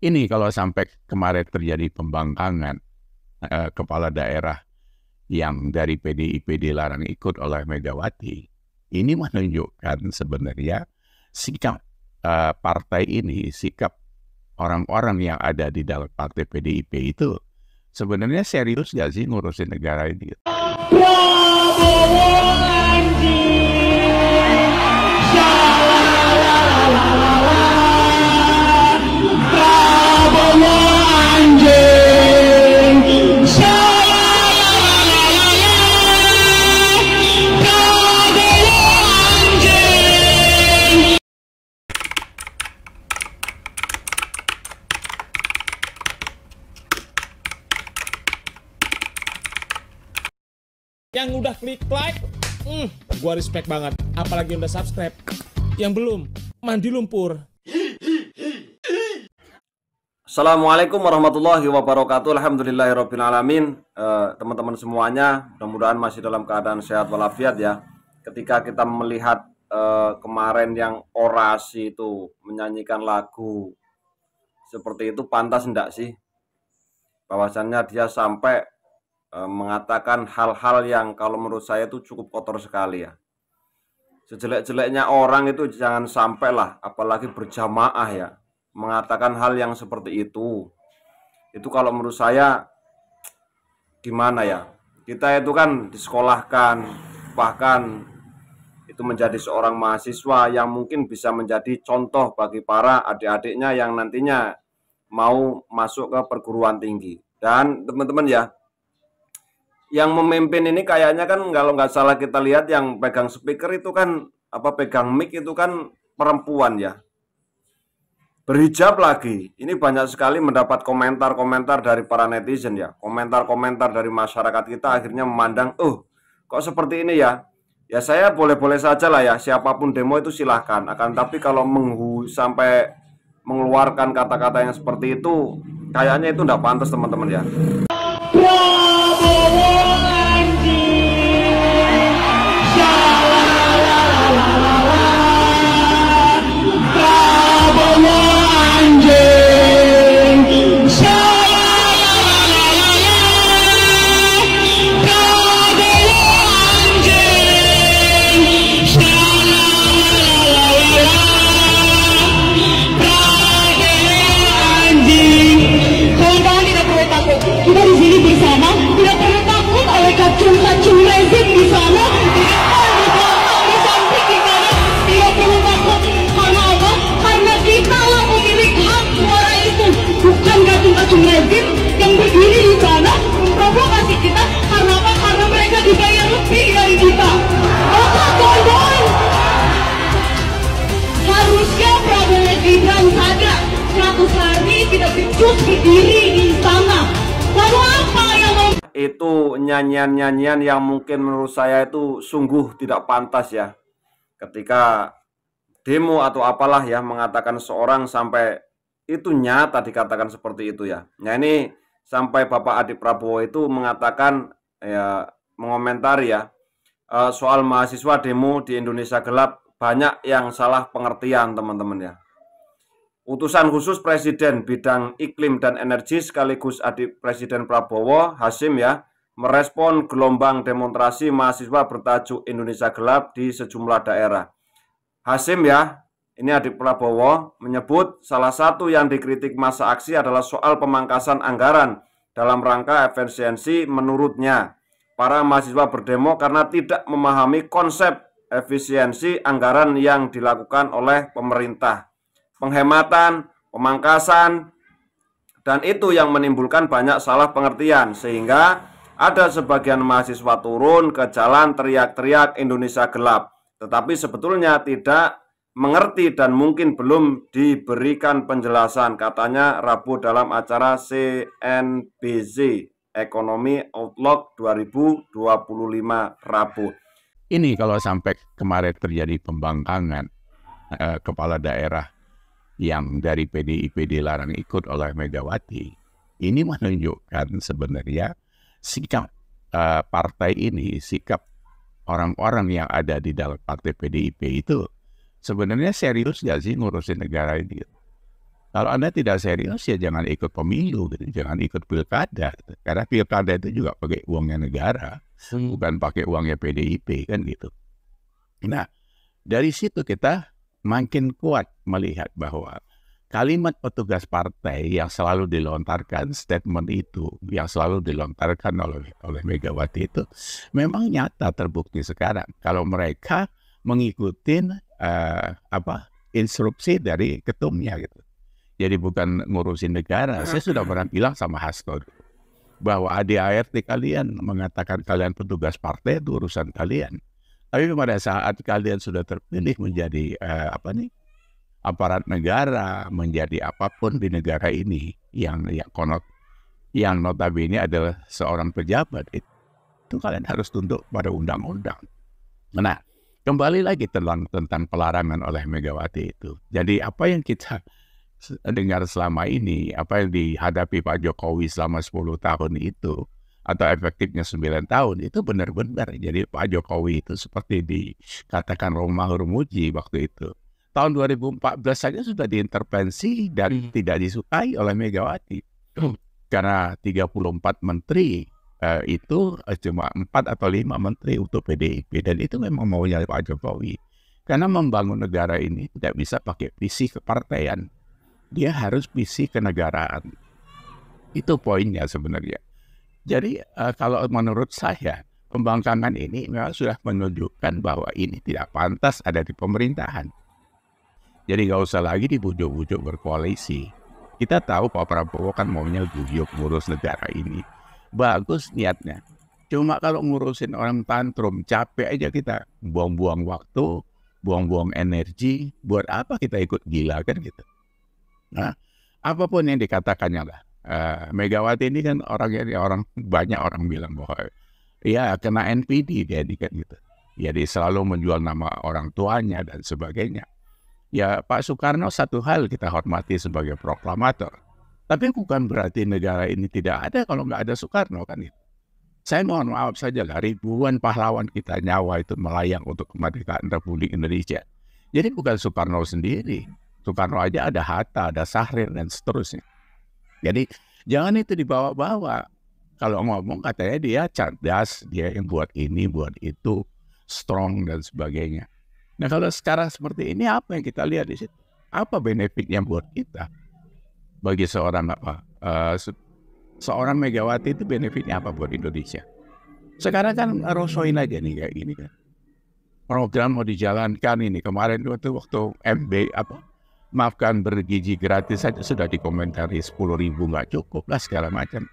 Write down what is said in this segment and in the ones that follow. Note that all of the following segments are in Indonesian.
Ini kalau sampai kemarin terjadi pembangkangan kepala daerah yang dari PDIP dilarang ikut oleh Megawati, ini menunjukkan sebenarnya sikap partai ini, sikap orang-orang yang ada di dalam partai PDIP itu sebenarnya serius gak sih ngurusin negara ini? Prabowo anjing, Prabowo anjing, Prabowo anjing. Yang udah klik like, gua respect banget. Apalagi yang udah subscribe. Yang belum, mandi lumpur. Assalamualaikum warahmatullahi wabarakatuh. Alhamdulillahirrabbilalamin. Teman-teman semuanya, mudah-mudahan masih dalam keadaan sehat walafiat ya. Ketika kita melihat kemarin yang orasi itu menyanyikan lagu seperti itu, pantas enggak sih? Bahwasannya dia sampai mengatakan hal-hal yang kalau menurut saya itu cukup kotor sekali ya. Sejelek-jeleknya orang itu jangan sampailah, apalagi berjamaah ya, mengatakan hal yang seperti itu. Itu kalau menurut saya gimana ya? Kita itu kan disekolahkan, bahkan itu menjadi seorang mahasiswa yang mungkin bisa menjadi contoh bagi para adik-adiknya yang nantinya mau masuk ke perguruan tinggi. Dan teman-teman ya, yang memimpin ini kayaknya kan kalau nggak salah kita lihat yang pegang speaker itu kan pegang mic itu kan perempuan ya, berhijab lagi. Ini banyak sekali mendapat komentar-komentar dari para netizen ya, komentar-komentar dari masyarakat kita akhirnya memandang, kok seperti ini ya. Ya saya boleh-boleh saja lah ya, siapapun demo itu silahkan. Akan tapi kalau sampai mengeluarkan kata-kata yang seperti itu, kayaknya itu nggak pantas teman-teman ya. Prabowo anjing, Prabowo anjing, Prabowo anjing. Kawan-kawan tidak perlu takut. Kita di sini bersama, tidak perlu takut oleh kacung-kacung rezim di sana, di depan, di samping, di kanan. Tidak perlu takut. Karena apa? Karena kita lah pemilik hak suara itu, bukan kacung-kacung rezim yang berdiri di sana memprovokasi kita. Karena apa? Karena mereka dibayar lebih dari kita. Maka kawan-kawan, harusnya Prabowo Gibran sadar 100 hari kita becus berdiri di sana. Lalu apa yang mau Itu nyanyian-nyanyian yang mungkin menurut saya itu sungguh tidak pantas ya. Ketika demo atau apalah ya mengatakan seorang sampai itu nyata dikatakan seperti itu ya. Nah ini sampai Bapak Adi Prabowo itu mengatakan ya, mengomentari ya, soal mahasiswa demo di Indonesia gelap banyak yang salah pengertian teman-teman ya. Utusan khusus Presiden bidang iklim dan energi sekaligus adik Presiden Prabowo, Hasyim ya, merespon gelombang demonstrasi mahasiswa bertajuk Indonesia Gelap di sejumlah daerah. Hasyim ya, ini adik Prabowo, menyebut salah satu yang dikritik masa aksi adalah soal pemangkasan anggaran dalam rangka efisiensi. Menurutnya, para mahasiswa berdemo karena tidak memahami konsep efisiensi anggaran yang dilakukan oleh pemerintah. Penghematan, pemangkasan, dan itu yang menimbulkan banyak salah pengertian sehingga ada sebagian mahasiswa turun ke jalan teriak-teriak Indonesia gelap, tetapi sebetulnya tidak mengerti dan mungkin belum diberikan penjelasan, katanya Rabu dalam acara CNBC Ekonomi Outlook 2025 Rabu. Ini kalau sampai kemarin terjadi pembangkangan kepala daerah yang dari PDIP dilarang ikut oleh Megawati, ini menunjukkan sebenarnya sikap partai ini, sikap orang-orang yang ada di dalam partai PDIP itu sebenarnya serius gak sih ngurusin negara ini? Kalau Anda tidak serius ya jangan ikut pemilu, gitu. Jangan ikut pilkada. Gitu. Karena pilkada itu juga pakai uangnya negara, bukan pakai uangnya PDIP kan gitu. Nah, dari situ kita makin kuat melihat bahwa kalimat petugas partai yang selalu dilontarkan, statement itu yang selalu dilontarkan oleh Megawati itu memang nyata terbukti sekarang. Kalau mereka mengikuti instruksi dari ketumnya gitu. Jadi bukan ngurusin negara. Saya sudah pernah bilang sama Hasto bahwa ADART kalian mengatakan kalian petugas partai itu urusan kalian. Tapi pada saat kalian sudah terpilih menjadi aparat negara, menjadi apapun di negara ini yang notabene adalah seorang pejabat, itu kalian harus tunduk pada undang-undang. Nah, kembali lagi tentang pelarangan oleh Megawati itu. Jadi apa yang kita dengar selama ini, apa yang dihadapi Pak Jokowi selama 10 tahun itu, atau efektifnya 9 tahun, itu benar-benar. Jadi Pak Jokowi itu seperti dikatakan Romahur Muji waktu itu. Tahun 2014 saja sudah diintervensi dan tidak disukai oleh Megawati. Karena 34 menteri itu cuma 4 atau 5 menteri untuk PDIP. Dan itu memang maunya Pak Jokowi. Karena membangun negara ini tidak bisa pakai visi kepartaian. Dia harus visi kenegaraan. Itu poinnya sebenarnya. Jadi kalau menurut saya, pembangkangan ini memang sudah menunjukkan bahwa ini tidak pantas ada di pemerintahan. Jadi nggak usah lagi dibujuk-bujuk berkoalisi. Kita tahu Pak Prabowo kan maunya guyup ngurus negara ini. Bagus niatnya. Cuma kalau ngurusin orang tantrum, capek aja kita. Buang-buang waktu, buang-buang energi. Buat apa kita ikut gila kan gitu. Nah, apapun yang dikatakannya lah. Megawati ini kan banyak orang bilang bahwa ya kena NPD dia kan gitu. Jadi selalu menjual nama orang tuanya dan sebagainya. Ya Pak Soekarno satu hal kita hormati sebagai proklamator. Tapi bukan berarti negara ini tidak ada kalau nggak ada Soekarno kan gitu. Saya mohon maaf saja lah, ribuan pahlawan kita nyawa itu melayang untuk kemerdekaan Republik Indonesia. Jadi bukan Soekarno sendiri. Soekarno aja ada Hatta, ada Sahrir dan seterusnya. Jadi jangan itu dibawa-bawa. Kalau ngomong katanya dia cerdas, dia yang buat ini, buat itu, strong dan sebagainya. Nah kalau sekarang seperti ini apa yang kita lihat di situ? Apa benefitnya buat kita? Bagi seorang Megawati itu benefitnya apa buat Indonesia? Sekarang kan rosoin aja nih kayak gini kan. Program mau dijalankan ini kemarin waktu maafkan bergizi gratis saja sudah dikomentari 10.000 nggak cukup lah segala macam.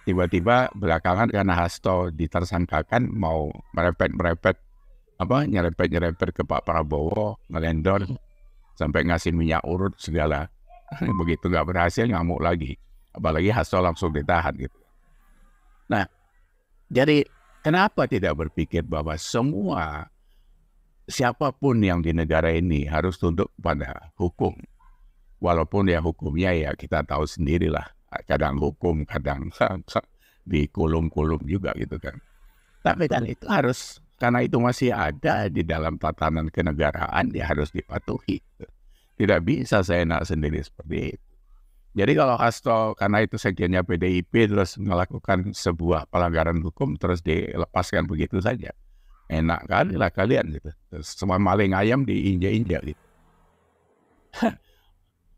Tiba-tiba belakangan karena Hasto ditersangkakan mau nyerempet ke Pak Prabowo, ngelendor sampai ngasih minyak urut segala. Begitu nggak berhasil ngamuk lagi. Apalagi Hasto langsung ditahan gitu. Nah, jadi kenapa tidak berpikir bahwa siapapun yang di negara ini harus tunduk pada hukum. Walaupun ya hukumnya ya kita tahu sendirilah. Kadang hukum, kadang dikulum-kulum juga gitu kan. Tapi kan itu harus, karena itu masih ada di dalam tatanan kenegaraan, ya harus dipatuhi. Tidak bisa seenak sendiri seperti itu. Jadi kalau Hasto, karena itu sekjennya PDIP, terus melakukan sebuah pelanggaran hukum, terus dilepaskan begitu saja. Enak kali lah kalian gitu. Semua maling ayam diinjak-injak gitu.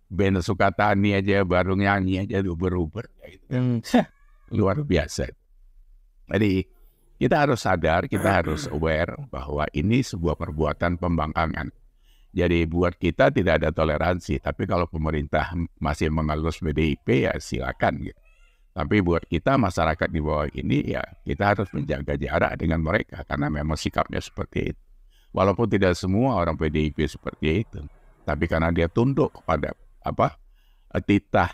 Ben Sukatani aja baru nyanyi aja uber-uber gitu. Luar biasa. Jadi kita harus sadar, kita harus aware bahwa ini sebuah perbuatan pembangkangan. Jadi buat kita tidak ada toleransi, tapi kalau pemerintah masih mengalus PDIP ya silakan gitu. Tapi buat kita masyarakat di bawah ini ya kita harus menjaga jarak dengan mereka karena memang sikapnya seperti itu. Walaupun tidak semua orang PDIP seperti itu, tapi karena dia tunduk kepada titah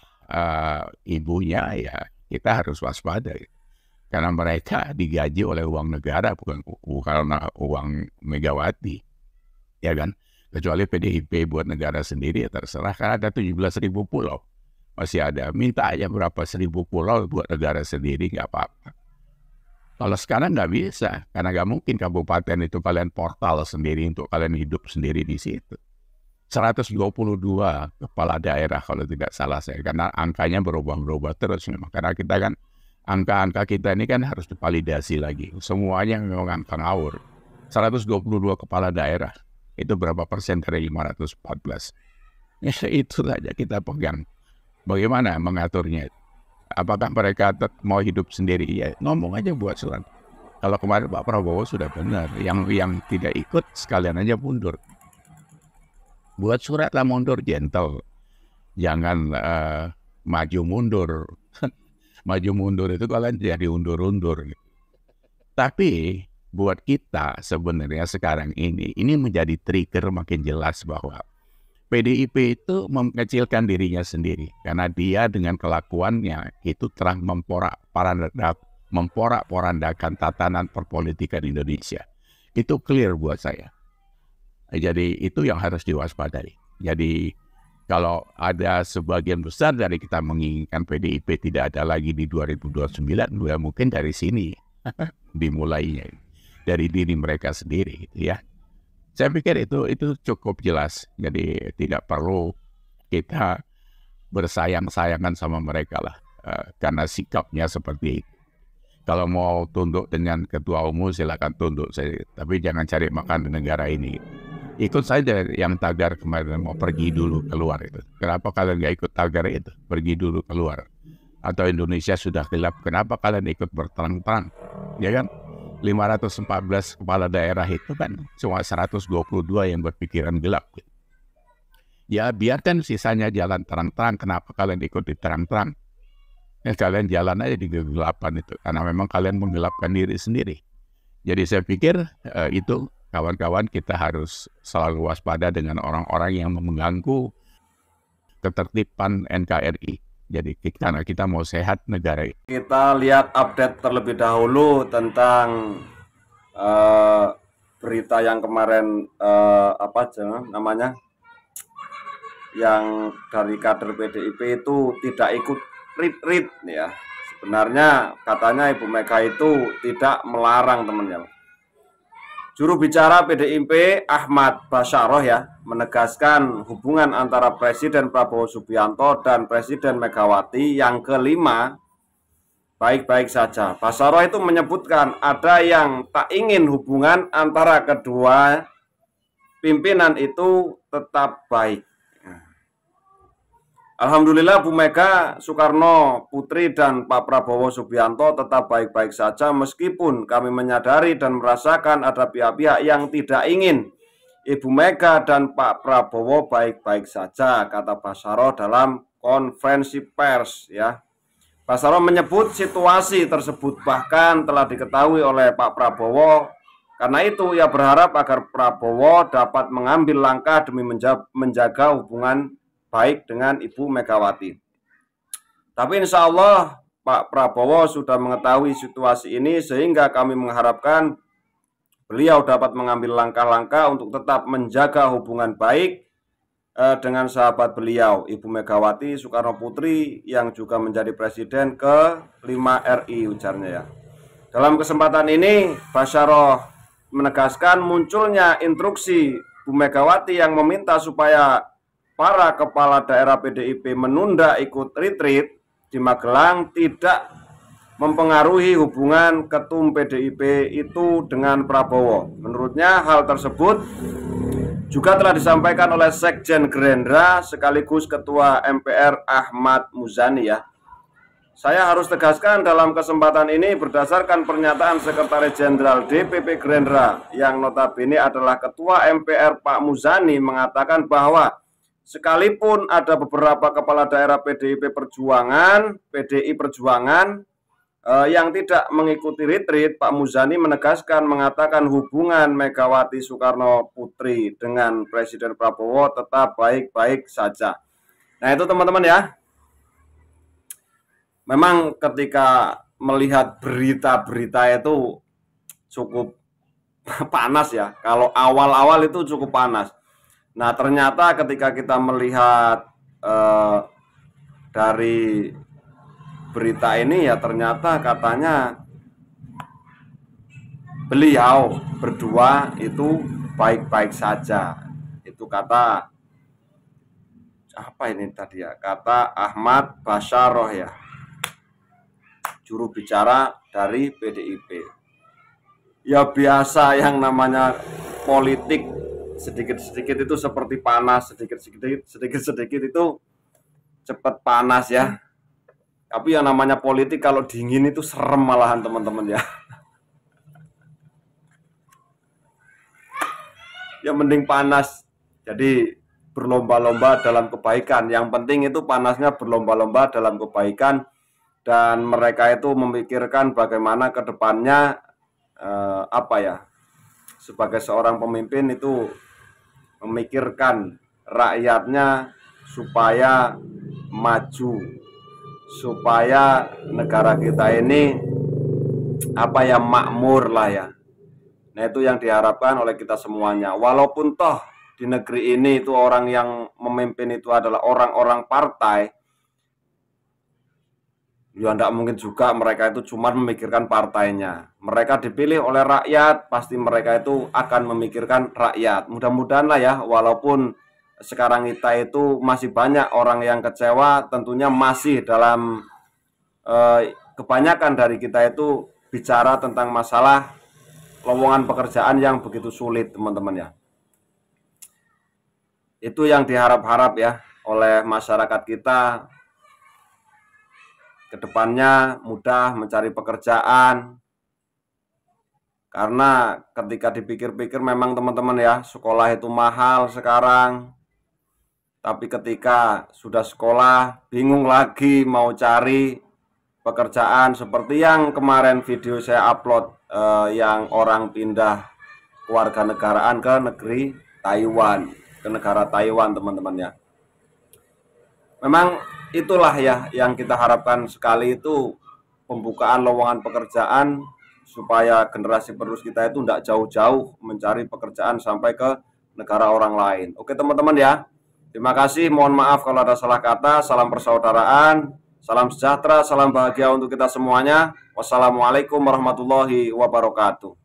ibunya ya kita harus waspada. Gitu. Karena mereka digaji oleh uang negara bukan uang Megawati, ya kan? Kecuali PDIP buat negara sendiri ya terserah karena ada 17.000 pulau. Masih ada, minta aja berapa 1.000 pulau buat negara sendiri, nggak apa-apa. Kalau sekarang nggak bisa, karena nggak mungkin kabupaten itu kalian portal sendiri untuk kalian hidup sendiri di situ. 122 kepala daerah kalau tidak salah saya, karena angkanya berubah-ubah terus memang. Karena kita kan angka-angka kita ini kan harus divalidasi lagi. Semuanya memang angka ngawur. 122 kepala daerah itu berapa persen dari 514? Ya, itu saja kita pegang. Bagaimana mengaturnya? Apakah mereka mau hidup sendiri? Ya, ngomong aja buat surat. Kalau kemarin Pak Prabowo sudah benar, yang tidak ikut sekalian aja mundur. Buat surat lah mundur, gentle. Jangan maju mundur. Maju mundur itu kalian jadi undur-undur. Tapi buat kita sebenarnya sekarang ini menjadi trigger makin jelas bahwa PDIP itu mengecilkan dirinya sendiri karena dia dengan kelakuannya itu telah memporak-porandakan tatanan perpolitikan Indonesia. Itu clear buat saya. Jadi itu yang harus diwaspadai. Jadi kalau ada sebagian besar dari kita menginginkan PDIP tidak ada lagi di 2029, ya mungkin dari sini dimulainya dari diri mereka sendiri, ya. Saya pikir itu cukup jelas. Jadi tidak perlu kita bersayang-sayangan sama mereka lah, karena sikapnya seperti itu. Kalau mau tunduk dengan ketua umum silakan tunduk saja, tapi jangan cari makan di negara ini. Ikut saja yang tagar kemarin mau pergi dulu keluar itu. Kenapa kalian nggak ikut tagar itu? Pergi dulu keluar. Atau Indonesia sudah gelap, kenapa kalian ikut berterang-terang? Ya kan? 514 kepala daerah itu kan cuma 122 yang berpikiran gelap. Ya biarkan sisanya jalan terang-terang, kenapa kalian ikut di terang-terang? Ya kalian jalan aja di kegelapan itu, karena memang kalian menggelapkan diri sendiri. Jadi saya pikir itu kawan-kawan kita harus selalu waspada dengan orang-orang yang mengganggu ketertiban NKRI. Jadi karena kita mau sehat negara ini. Kita lihat update terlebih dahulu tentang berita yang kemarin apa aja namanya, yang dari kader PDIP itu tidak ikut retreat ya. Sebenarnya katanya Ibu Mega itu tidak melarang teman-teman. Juru bicara PDIP Ahmad Basyaroh ya menegaskan hubungan antara Presiden Prabowo Subianto dan Presiden Megawati yang kelima baik-baik saja. Basyaroh itu menyebutkan ada yang tak ingin hubungan antara kedua pimpinan itu tetap baik. Alhamdulillah Bu Mega Soekarno Putri dan Pak Prabowo Subianto tetap baik-baik saja meskipun kami menyadari dan merasakan ada pihak-pihak yang tidak ingin Ibu Mega dan Pak Prabowo baik-baik saja, kata Basyaroh dalam konferensi pers ya. Basyaroh menyebut situasi tersebut bahkan telah diketahui oleh Pak Prabowo. Karena itu ia berharap agar Prabowo dapat mengambil langkah demi menjaga hubungan baik dengan Ibu Megawati. Tapi insya Allah Pak Prabowo sudah mengetahui situasi ini sehingga kami mengharapkan beliau dapat mengambil langkah-langkah untuk tetap menjaga hubungan baik dengan sahabat beliau Ibu Megawati Soekarno Putri yang juga menjadi Presiden ke-5 RI, ujarnya ya. Dalam kesempatan ini Basyaroh menegaskan munculnya instruksi Bu Megawati yang meminta supaya para kepala daerah PDIP menunda ikut retreat di Magelang tidak mempengaruhi hubungan ketum PDIP itu dengan Prabowo. Menurutnya hal tersebut juga telah disampaikan oleh Sekjen Gerindra sekaligus Ketua MPR Ahmad Muzani ya. Saya harus tegaskan dalam kesempatan ini berdasarkan pernyataan Sekretaris Jenderal DPP Gerindra yang notabene adalah Ketua MPR Pak Muzani mengatakan bahwa sekalipun ada beberapa kepala daerah PDI Perjuangan yang tidak mengikuti retreat, Pak Muzani menegaskan mengatakan hubungan Megawati Soekarno Putri dengan Presiden Prabowo tetap baik-baik saja. Nah itu teman-teman ya. Memang ketika melihat berita-berita itu cukup panas ya. Kalau awal-awal itu cukup panas. Nah ternyata ketika kita melihat dari berita ini ya ternyata katanya beliau berdua itu baik-baik saja. Itu kata apa ini tadi ya, kata Ahmad Basyaroh ya, juru bicara dari PDIP. Ya biasa yang namanya politik, sedikit-sedikit itu seperti panas, sedikit-sedikit itu cepat panas ya. Tapi yang namanya politik kalau dingin itu serem malahan teman-teman ya. Ya mending panas. Jadi berlomba-lomba dalam kebaikan. Yang penting itu panasnya berlomba-lomba dalam kebaikan, dan mereka itu memikirkan bagaimana ke depannya sebagai seorang pemimpin itu memikirkan rakyatnya supaya maju, supaya negara kita ini makmur lah ya. Nah itu yang diharapkan oleh kita semuanya. Walaupun toh di negeri ini itu orang yang memimpin itu adalah orang-orang partai, ya tidak mungkin juga mereka itu cuma memikirkan partainya. Mereka dipilih oleh rakyat, pasti mereka itu akan memikirkan rakyat. Mudah-mudahan lah ya, walaupun sekarang kita itu masih banyak orang yang kecewa, tentunya masih dalam kebanyakan dari kita itu bicara tentang masalah lowongan pekerjaan yang begitu sulit teman-teman ya. Itu yang diharap-harap ya oleh masyarakat kita, kedepannya mudah mencari pekerjaan. Karena ketika dipikir-pikir memang teman-teman ya, sekolah itu mahal sekarang. Tapi ketika sudah sekolah bingung lagi mau cari pekerjaan, seperti yang kemarin video saya upload yang orang pindah kewarganegaraan ke negeri Taiwan, ke negara Taiwan teman-teman ya. Memang itulah ya yang kita harapkan sekali, itu pembukaan lowongan pekerjaan supaya generasi penerus kita itu tidak jauh-jauh mencari pekerjaan sampai ke negara orang lain. Oke teman-teman ya, terima kasih, mohon maaf kalau ada salah kata. Salam persaudaraan, salam sejahtera, salam bahagia untuk kita semuanya. Wassalamualaikum warahmatullahi wabarakatuh.